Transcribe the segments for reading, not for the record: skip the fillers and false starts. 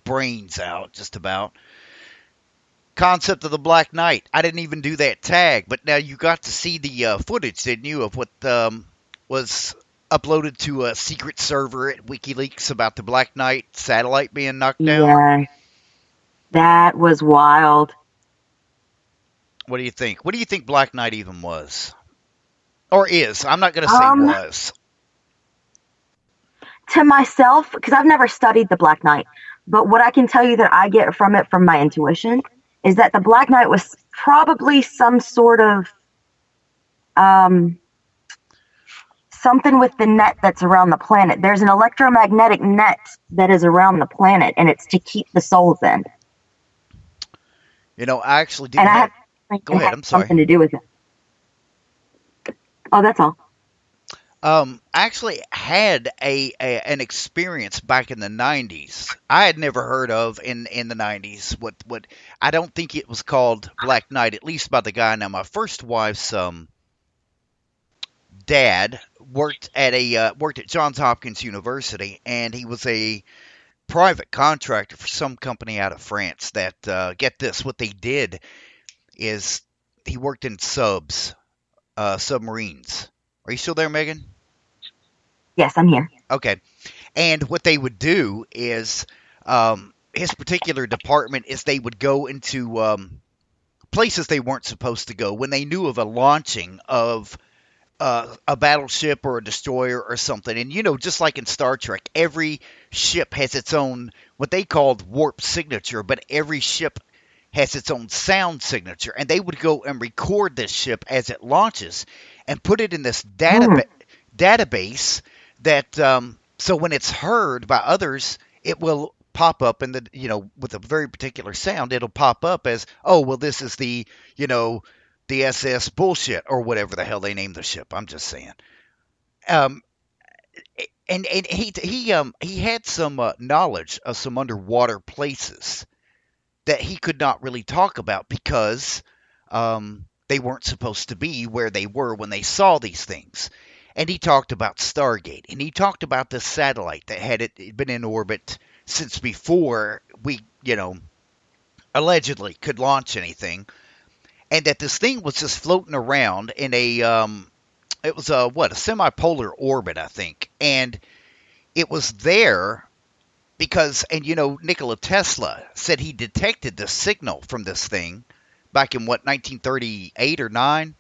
brains out, just about. Concept of the Black Knight. I didn't even do that tag, but now you got to see the footage, didn't you, of what was uploaded to a secret server at WikiLeaks about the Black Knight satellite being knocked down? Yeah, that was wild. What do you think? What do you think Black Knight even was? Or is? I'm not going to say Um, was. to myself, because I've never studied the Black Knight, but what I can tell you that I get from it from my intuition is that the Black Knight was probably some sort of um, something with the net that's around the planet. There's an electromagnetic net that is around the planet, and it's to keep the souls in. You know, I actually do And I have. have to think Go it ahead. has I'm sorry. something to do with it. Oh, that's all. I actually had an experience back in the '90s. I had never heard of in the '90s. What I don't think it was called Black Knight, at least by the guy. Now, my first wife's dad worked at Johns Hopkins University, and he was a private contractor for some company out of France. That get this, what they did is he worked in submarines. Are you still there, Megan? Yes, I'm here. Okay. And what they would do is, his particular department is they would go into places they weren't supposed to go when they knew of a launching of a battleship or a destroyer or something. And, you know, just like in Star Trek, every ship has its own, what they called warp signature, but every ship has its own sound signature. And they would go and record this ship as it launches and put it in this Mm. database that, so when it's heard by others, it will pop up in the, you know, with a very particular sound, it'll pop up as, oh, well, this is the, you know, the SS bullshit or whatever the hell they named the ship. I'm just saying. Um, and he had some knowledge of some underwater places that he could not really talk about because they weren't supposed to be where they were when they saw these things. And he talked about Stargate, and he talked about this satellite that had been in orbit since before we, you know, allegedly could launch anything, and that this thing was just floating around in a it was a what, a semi-polar orbit, I think, and it was there because, and you know, Nikola Tesla said he detected the signal from this thing back in what, 1938 or 9,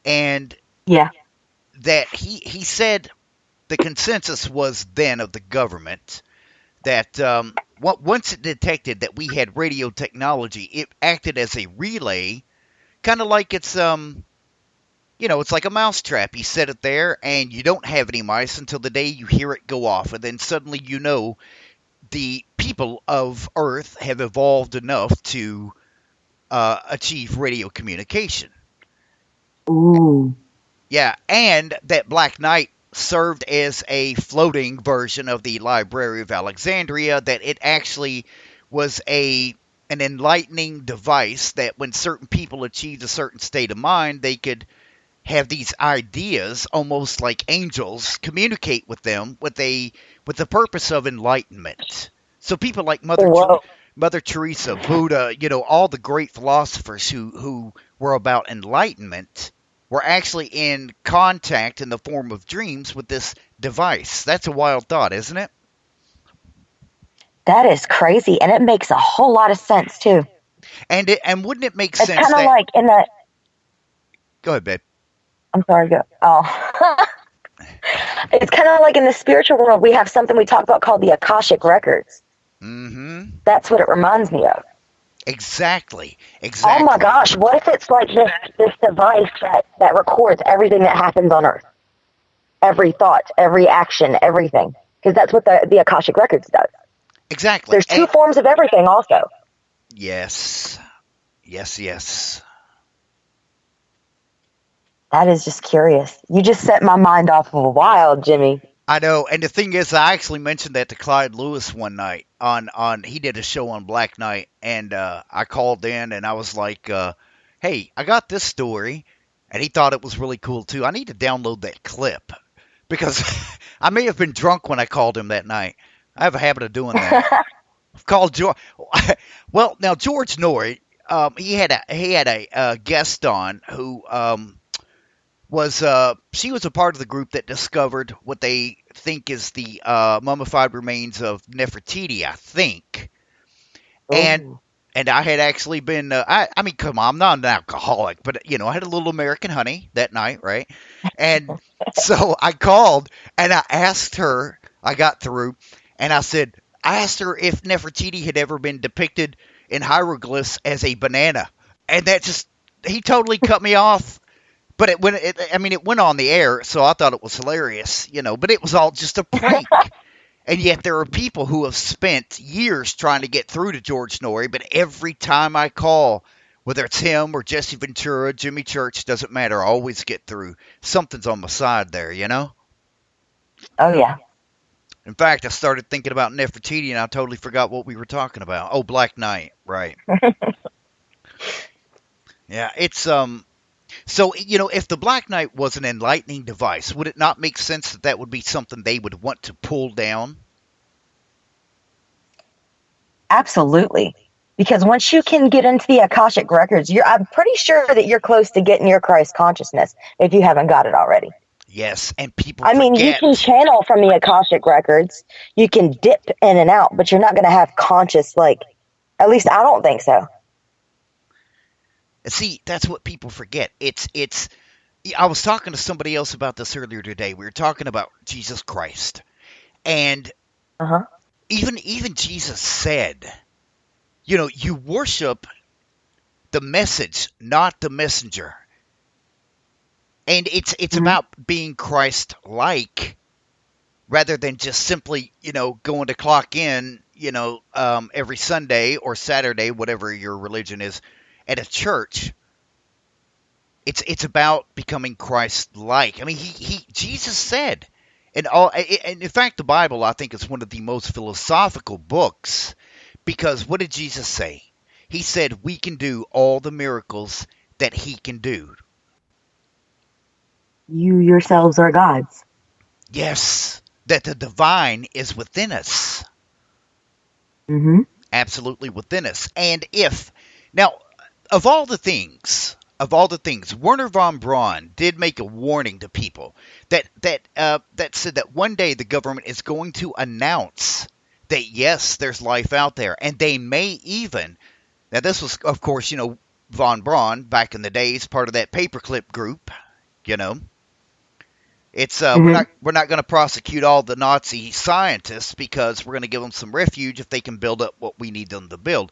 and Yeah. that he said the consensus was then of the government that once it detected that we had radio technology, it acted as a relay, kind of like it's you know, it's like a mousetrap. You set it there, and you don't have any mice until the day you hear it go off, and then suddenly you know the people of Earth have evolved enough to achieve radio communication. Ooh. Yeah, and that Black Knight served as a floating version of the Library of Alexandria, that it actually was an enlightening device that when certain people achieved a certain state of mind, they could have these ideas almost like angels communicate with them with the purpose of enlightenment. So people like Whoa. Mother Teresa, Buddha, you know, all the great philosophers who were about enlightenment were actually in contact in the form of dreams with this device. That's a wild thought, isn't it? That is crazy, and it makes a whole lot of sense too. And wouldn't it make It's sense kind of that? like in the. Go ahead, babe. I'm sorry. Go. Oh. It's kind of like in the spiritual world, we have something we talk about called the Akashic records. Mm-hmm. That's what it reminds me of. Exactly. Oh my Exactly. gosh, what if it's like this device that records everything that happens on Earth? Every thought, every action, everything. Because that's what the Akashic records does. Exactly. There's two forms of everything also. Yes. Yes. Yes. That is just curious. You just set my mind off of a wild, Jimmy. I know, and the thing is, I actually mentioned that to Clyde Lewis one night on he did a show on Black Knight, and I called in and I was like, "Hey, I got this story," and he thought it was really cool too. I need to download that clip because I may have been drunk when I called him that night. I have a habit of doing that. called George. Well, now George Norrie, he had a guest on who was she was a part of the group that discovered what they think is the mummified remains of Nefertiti, I think. And Oh. I had actually been I mean, come on, I'm not an alcoholic, but I had a little American honey that night, right? And so I called and I asked her, I got through, and I asked her if Nefertiti had ever been depicted in hieroglyphs as a banana. And that just, he totally cut me off. But it went on the air, so I thought it was hilarious, but it was all just a prank. And yet there are people who have spent years trying to get through to George Norrie, but every time I call, whether it's him or Jesse Ventura, Jimmy Church, doesn't matter. I always get through. Something's on my side there. Oh yeah. In fact, I started thinking about Nefertiti and I totally forgot what we were talking about. Oh, Black Knight, right. Yeah, it's so, if the Black Knight was an enlightening device, would it not make sense that that would be something they would want to pull down? Absolutely. Because once you can get into the Akashic records, I'm pretty sure that you're close to getting your Christ consciousness if you haven't got it already. Yes, and people I mean, you forget. can channel from the Akashic records. You can dip in and out, but you're not going to have conscious, at least I don't think so. See, that's what people forget. I was talking to somebody else about this earlier today. We were talking about Jesus Christ. And Uh-huh. even Jesus said, you worship the message, not the messenger. And it's about being Christ-like rather than just simply, going to clock in, every Sunday or Saturday, whatever your religion is, at a church. It's about becoming Christ-like. I mean, Jesus said, and in fact, the Bible, I think, is one of the most philosophical books, because what did Jesus say? He said we can do all the miracles that he can do. You yourselves are gods. Yes, that the divine is within us. Mm-hmm. Absolutely within us. And now, of all the things, Werner von Braun did make a warning to people that said that one day the government is going to announce that yes, there's life out there, and they may even. Now, this was, of course, von Braun back in the days, part of that paperclip group. It's Mm-hmm. we're not going to prosecute all the Nazi scientists because we're going to give them some refuge if they can build up what we need them to build.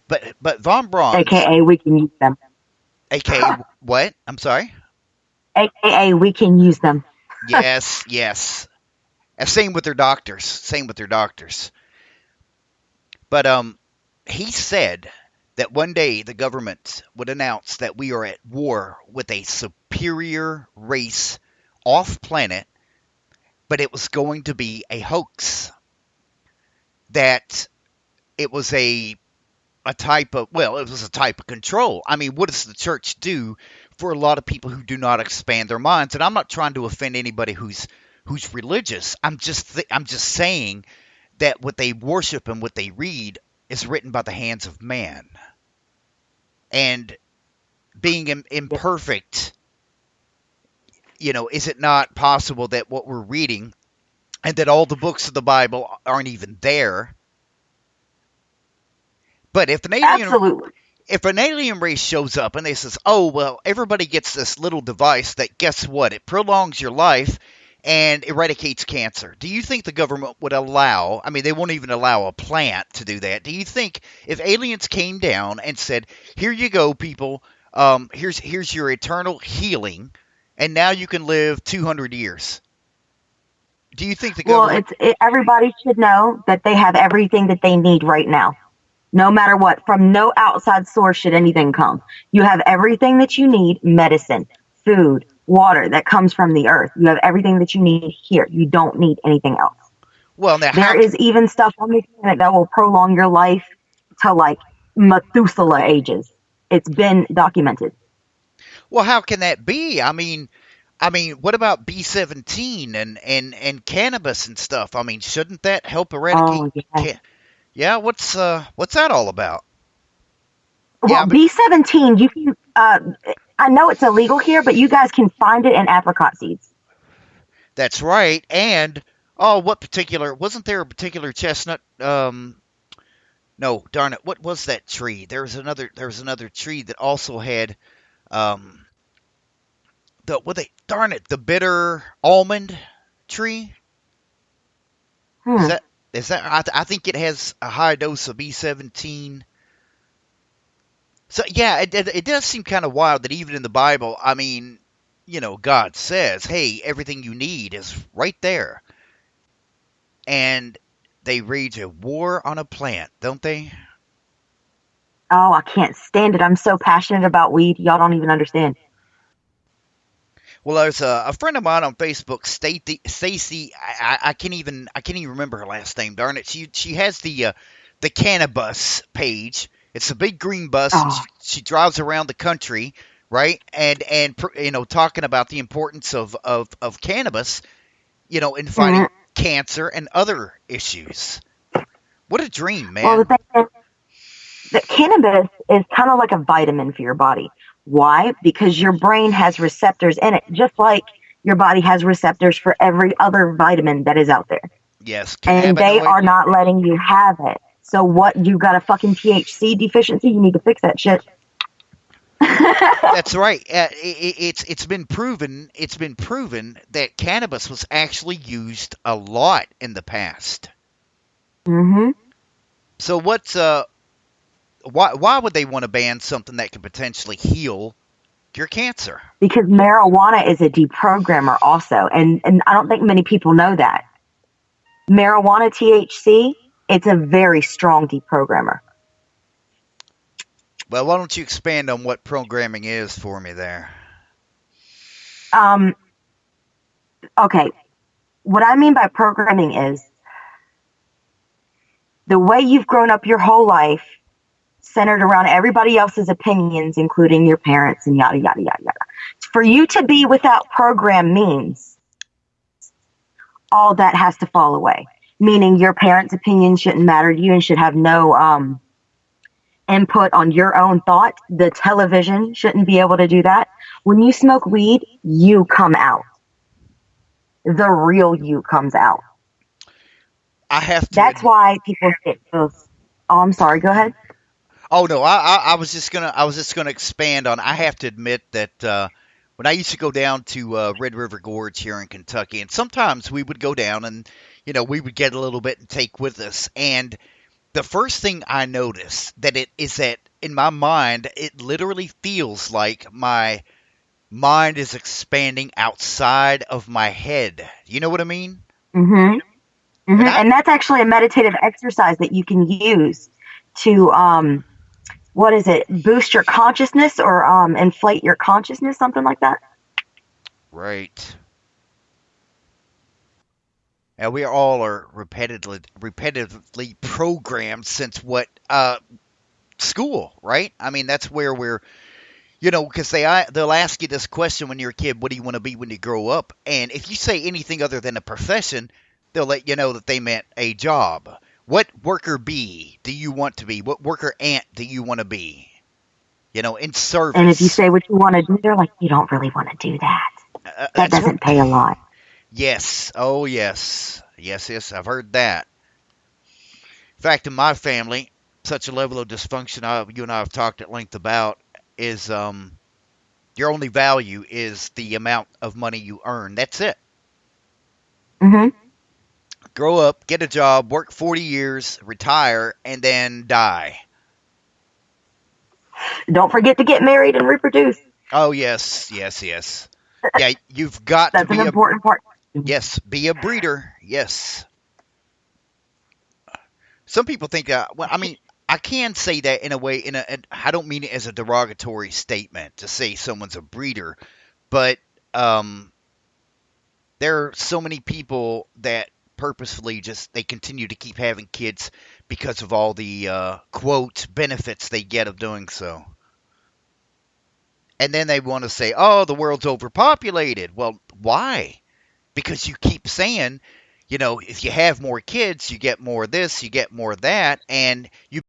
But von Braun, AKA we can use them. aka what? I'm sorry. AKA we can use them. Yes, yes. And same with their doctors. Same with their doctors. But he said that one day the government would announce that we are at war with a superior race off planet, but it was going to be a hoax. That it was it was a type of control. I mean, what does the church do for a lot of people who do not expand their minds? And I'm not trying to offend anybody who's religious. I'm just saying that what they worship and what they read is written by the hands of man. And being imperfect, is it not possible that what we're reading and that all the books of the Bible aren't even there? But if Absolutely. an alien race shows up and they says, "Oh, well, everybody gets this little device that, guess what? It prolongs your life and eradicates cancer." Do you think the government would allow? I mean, they won't even allow a plant to do that. Do you think if aliens came down and said, "Here you go, people. Here's your eternal healing, and now you can live 200 years." Do you think the government? Everybody should know that they have everything that they need right now. No matter what, from no outside source should anything come. You have everything that you need, medicine, food, water that comes from the earth. You have everything that you need here. You don't need anything else. Well, now There is even stuff on the planet that will prolong your life to Methuselah ages. It's been documented. Well, how can that be? I mean, what about B17 and cannabis and stuff? I mean, shouldn't that help eradicate? Oh, yeah. Yeah, what's that all about? Yeah, Well, B17, you can. I know it's illegal here, but you guys can find it in apricot seeds. that's right. And oh, what particular? Wasn't there a particular chestnut? No, darn it. What was that tree? There was another tree that also had um darn it, the bitter almond tree. Is Hmm. that is that I think it has a high dose of B17. So yeah, it does seem kind of wild that even in the Bible, I mean, God says, "Hey, everything you need is right there." And they wage a war on a plant, don't they? Oh, I can't stand it. I'm so passionate about weed. Y'all don't even understand. Well, there's a friend of mine on Facebook, Stacy. I can't even remember her last name. Darn it, she has the cannabis page. It's a big green bus, and Oh, she drives around the country, right? And talking about the importance of cannabis, in mm. fighting cancer and other issues. What a dream, Well, the man. thing is that cannabis is kind of like a vitamin for your body. Why? Because your brain has receptors in it, just like your body has receptors for every other vitamin that is out there. Yes, And they cannabinoid. are not letting you have it. So what? You got a fucking THC deficiency? You need to fix that shit. That's right. It's been proven. It's been proven that cannabis was actually used a lot in the past. Hmm. So why would they want to ban something that could potentially heal your cancer? Because marijuana is a deprogrammer also, and I don't think many people know that. Marijuana THC, it's a very strong deprogrammer. Well, why don't you expand on what programming is for me there? Um, okay, what I mean by programming is the way you've grown up your whole life centered around everybody else's opinions, including your parents and yada, yada, yada, yada. For you to be without program means all that has to fall away, meaning your parents' opinion shouldn't matter to you and should have no input on your own thought. The television shouldn't be able to do that. When you smoke weed, you come out. The real you comes out. I have to That's admit. why people get those. Oh, I'm sorry. Go ahead. Oh no, I was just gonna expand on. I have to admit that when I used to go down to Red River Gorge here in Kentucky, and sometimes we would go down and we would get a little bit and take with us. And the first thing I notice that it is that in my mind, it literally feels like my mind is expanding outside of my head. You know what I mean? Mm-hmm. And I And that's actually a meditative exercise that you can use to what is it? Boost your consciousness or inflate your consciousness, something like that. right. And we all are repetitively programmed since what school, right? I mean, that's where we're, because they'll ask you this question when you're a kid: what do you want to be when you grow up? And if you say anything other than a profession, they'll let you know that they meant a job. What worker bee do you want to be? What worker ant do you want to be? In And if you service. say what you want to do, they're like, you don't really want to do that. That That's right. doesn't pay a lot. Yes. Oh, yes. Yes, yes. I've heard that. In fact, in my family, such a level of dysfunction you and I have talked at length about is your only value is the amount of money you earn. That's it. Hmm. Grow up, get a job, work 40 years, retire, and then die. Don't forget to get married and reproduce. Oh, yes, yes, yes. Yeah, you've got to That's an be a important part. yes, be a breeder. Yes. Some people think well, I mean, I can say that in a way I don't mean it as a derogatory statement to say someone's a breeder, but um there are so many people that purposefully just they continue to keep having kids because of all the quote benefits they get of doing so. And then they want to say, "Oh, the world's overpopulated." Well, why? Because you keep saying, if you have more kids, you get more of this, you get more of that, and you